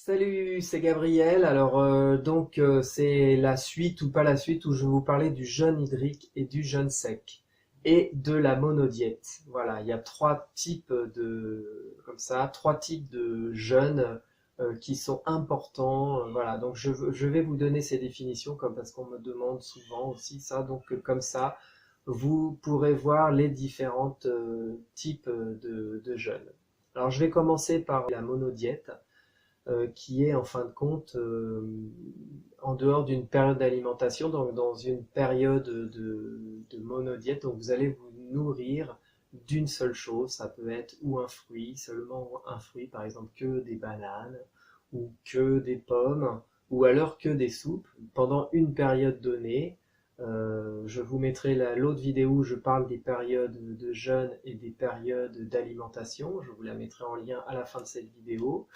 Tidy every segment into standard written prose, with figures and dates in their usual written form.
Salut, c'est Gabriel. Alors c'est la suite ou pas la suite où je vais vous parler du jeûne hydrique et du jeûne sec et de la monodiète. Voilà, il y a trois types de jeûnes qui sont importants. Voilà, donc je vais vous donner ces définitions comme parce qu'on me demande souvent aussi ça. Donc comme ça, vous pourrez voir les différents types de jeûnes. Alors je vais commencer par la monodiète qui est en fin de compte en dehors d'une période d'alimentation, donc dans une période de monodiète, donc vous allez vous nourrir d'une seule chose, ça peut être ou un fruit, seulement un fruit, par exemple que des bananes, ou que des pommes, ou alors que des soupes, pendant une période donnée. Je vous mettrai l'autre vidéo où je parle des périodes de jeûne et des périodes d'alimentation, je vous la mettrai en lien à la fin de cette vidéo.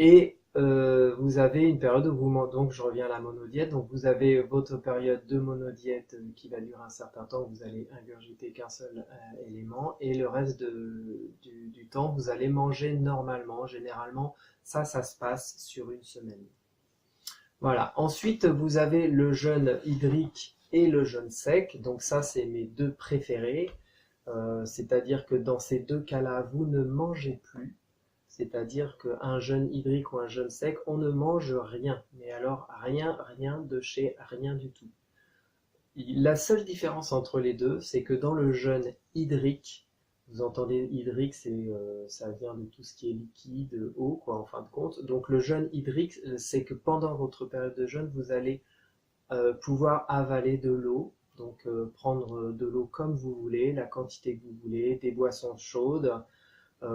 Et vous avez une période où donc je reviens à la monodiète, donc vous avez votre période de monodiète qui va durer un certain temps, où vous allez ingurgiter qu'un seul élément, et le reste du temps, vous allez manger normalement, généralement, ça se passe sur une semaine. Voilà, ensuite vous avez le jeûne hydrique et le jeûne sec, donc ça c'est mes deux préférés, c'est-à-dire que dans ces deux cas-là, vous ne mangez plus. C'est-à-dire qu'un jeûne hydrique ou un jeûne sec, on ne mange rien. Mais alors rien de chez rien du tout. La seule différence entre les deux, c'est que dans le jeûne hydrique, vous entendez hydrique, ça vient de tout ce qui est liquide, eau, quoi, en fin de compte. Donc le jeûne hydrique, c'est que pendant votre période de jeûne, vous allez pouvoir avaler de l'eau. Donc prendre de l'eau comme vous voulez, la quantité que vous voulez, des boissons chaudes,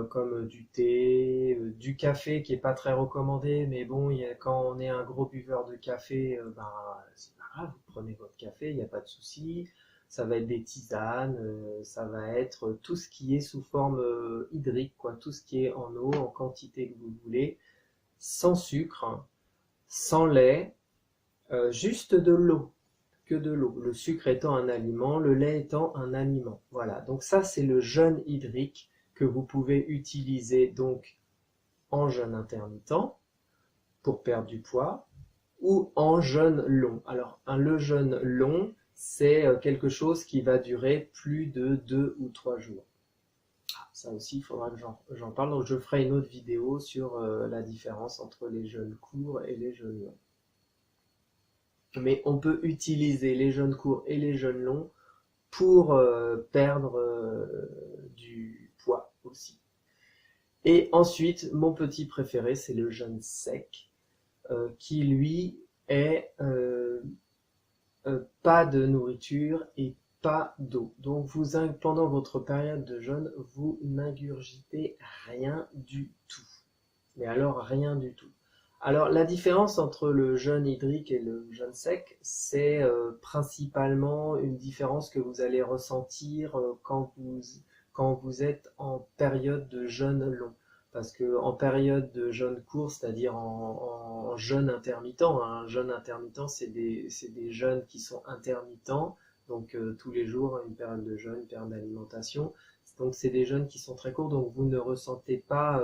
comme du thé, du café qui est pas très recommandé, mais bon, quand on est un gros buveur de café, ben c'est pas grave, vous prenez votre café, il n'y a pas de souci. Ça va être des tisanes, ça va être tout ce qui est sous forme hydrique, quoi, tout ce qui est en eau, en quantité que vous voulez, sans sucre, sans lait, juste de l'eau, que de l'eau. Le sucre étant un aliment, le lait étant un aliment. Voilà, donc ça c'est le jeûne hydrique que vous pouvez utiliser donc en jeûne intermittent pour perdre du poids ou en jeûne long. Alors le jeûne long, c'est quelque chose qui va durer plus de 2 ou 3 jours. Ça aussi, il faudra que j'en parle. Donc je ferai une autre vidéo sur la différence entre les jeûnes courts et les jeûnes longs. Mais on peut utiliser les jeûnes courts et les jeûnes longs pour perdre du poids aussi. Et ensuite, mon petit préféré, c'est le jeûne sec, qui lui est pas de nourriture et pas d'eau. Donc pendant votre période de jeûne, vous n'ingurgitez rien du tout. Mais alors rien du tout. Alors la différence entre le jeûne hydrique et le jeûne sec, c'est principalement une différence que vous allez ressentir quand vous êtes en période de jeûne long. Parce que en période de jeûne court, c'est-à-dire en jeûne intermittent, hein, un jeûne intermittent, c'est des jeûnes qui sont intermittents, donc tous les jours, une période de jeûne, une période d'alimentation. Donc c'est des jeûnes qui sont très courts, donc vous ne ressentez pas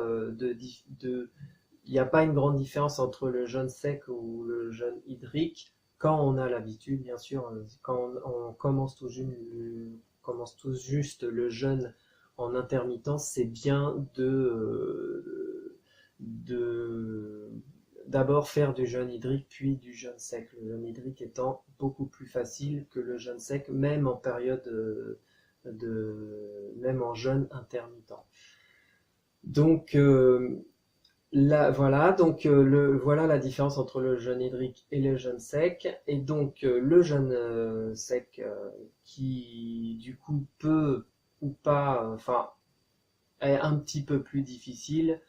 il n'y a pas une grande différence entre le jeûne sec ou le jeûne hydrique quand on a l'habitude, bien sûr, quand on commence commence tout juste le jeûne en intermittence, c'est bien d'abord faire du jeûne hydrique puis du jeûne sec. Le jeûne hydrique étant beaucoup plus facile que le jeûne sec, même en période même en jeûne intermittent. Donc voilà, donc voilà la différence entre le jeûne hydrique et le jeûne sec. Et donc le jeûne sec qui du coup peut ou pas, enfin est un petit peu plus difficile,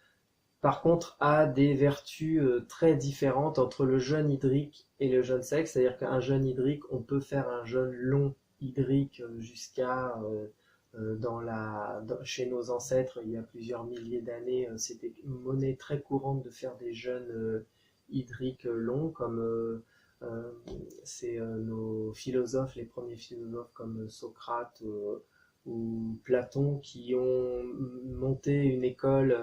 par contre a des vertus très différentes entre le jeûne hydrique et le jeûne sec. C'est-à-dire qu'un jeûne hydrique, on peut faire un jeûne long hydrique jusqu'à chez nos ancêtres, il y a plusieurs milliers d'années, c'était une monnaie très courante de faire des jeûnes hydriques longs, comme c'est nos philosophes, les premiers philosophes comme Socrate ou Platon qui ont monté une école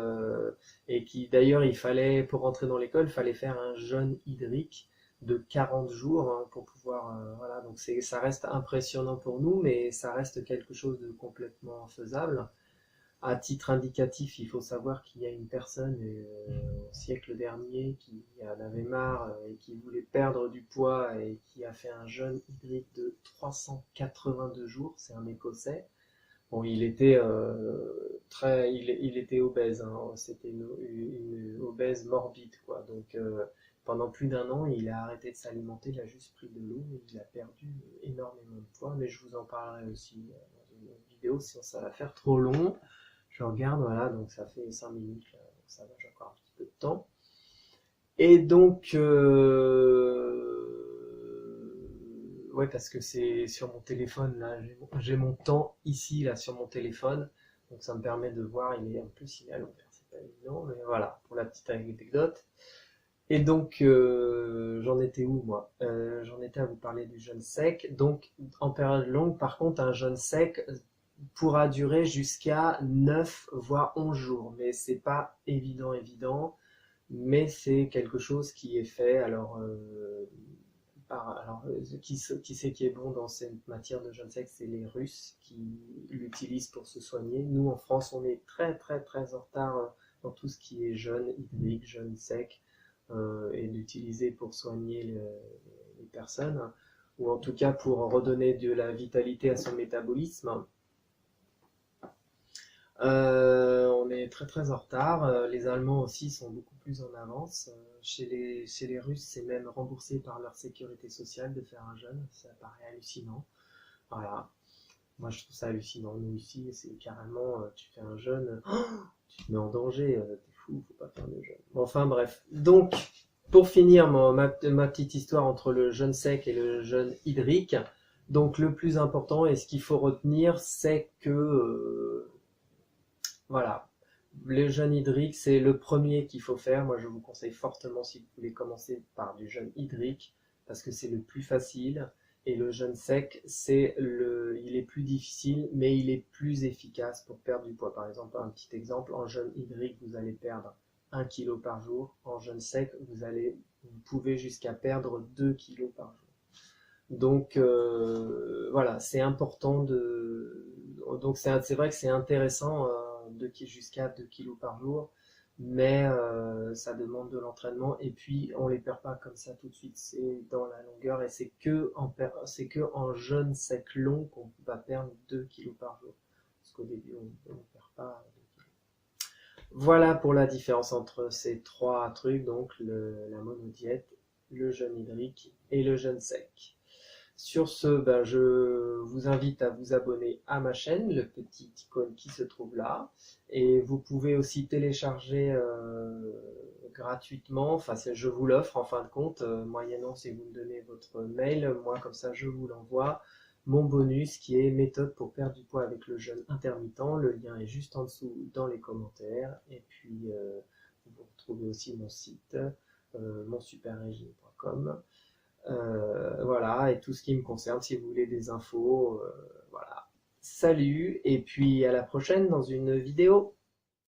et qui d'ailleurs il fallait pour rentrer dans l'école il fallait faire un jeûne hydrique de 40 jours hein, pour pouvoir voilà donc c'est ça reste impressionnant pour nous mais ça reste quelque chose de complètement faisable. À titre indicatif, il faut savoir qu'il y a une personne au siècle dernier qui en avait marre et qui voulait perdre du poids et qui a fait un jeûne hydrique de 382 jours. C'est un Écossais. Bon, il était il était obèse. Hein. C'était une obèse morbide, quoi. Donc pendant plus d'un an, il a arrêté de s'alimenter. Il a juste pris de l'eau et il a perdu énormément de poids. Mais je vous en parlerai aussi dans une autre vidéo, sinon ça va faire trop long. Je regarde, voilà, donc ça fait 5 minutes, là, donc ça va, j'ai encore un petit peu de temps. Et donc, ouais, parce que c'est sur mon téléphone, là, j'ai mon temps ici, là, sur mon téléphone, donc ça me permet de voir, en plus, il est à l'envers, c'est pas évident, mais voilà, pour la petite anecdote. Et donc, j'en étais où, moi? J'en étais à vous parler du jeûne sec. Donc, en période longue, par contre, un jeûne sec pourra durer jusqu'à 9 voire 11 jours. Mais c'est pas évident, mais c'est quelque chose qui est fait. Alors, qui c'est qui est bon dans cette matière de jeûne sec? C'est les Russes qui l'utilisent pour se soigner. Nous, en France, on est très en retard dans tout ce qui est jeûne hydrique, jeûne sec et d'utiliser pour soigner les personnes, ou en tout cas pour redonner de la vitalité à son métabolisme. On est très en retard. Les Allemands aussi sont beaucoup plus en avance. Chez les Russes, c'est même remboursé par leur sécurité sociale de faire un jeûne. Ça paraît hallucinant. Voilà. Moi, je trouve ça hallucinant. Nous, ici, c'est carrément, tu fais un jeûne, tu te mets en danger. T'es fou, faut pas faire de jeûne. Bon, enfin, bref. Donc, pour finir ma petite histoire entre le jeûne sec et le jeûne hydrique, donc le plus important et ce qu'il faut retenir, c'est que voilà, le jeûne hydrique, c'est le premier qu'il faut faire. Moi, je vous conseille fortement si vous voulez commencer par du jeûne hydrique, parce que c'est le plus facile. Et le jeûne sec, il est plus difficile, mais il est plus efficace pour perdre du poids. Par exemple, un petit exemple, en jeûne hydrique, vous allez perdre 1 kg par jour. En jeûne sec, vous pouvez jusqu'à perdre 2 kg par jour. Donc voilà, c'est important donc c'est vrai que c'est intéressant jusqu'à 2 kilos par jour, mais ça demande de l'entraînement et puis on les perd pas comme ça tout de suite, c'est dans la longueur et c'est que en jeûne sec long qu'on va perdre 2 kilos par jour. Parce qu'au début on ne perd pas 2 kilos. Voilà pour la différence entre ces trois trucs, donc la monodiète, le jeûne hydrique et le jeûne sec. Sur ce, ben, je vous invite à vous abonner à ma chaîne, le petit icône qui se trouve là. Et vous pouvez aussi télécharger gratuitement, enfin je vous l'offre en fin de compte, moyennant si vous me donnez votre mail, moi comme ça je vous l'envoie. Mon bonus qui est méthode pour perdre du poids avec le jeûne intermittent, le lien est juste en dessous dans les commentaires. Et puis vous retrouvez aussi mon site, monsuperrégime.com. Voilà, et tout ce qui me concerne, si vous voulez des infos, voilà. Salut, et puis à la prochaine dans une vidéo.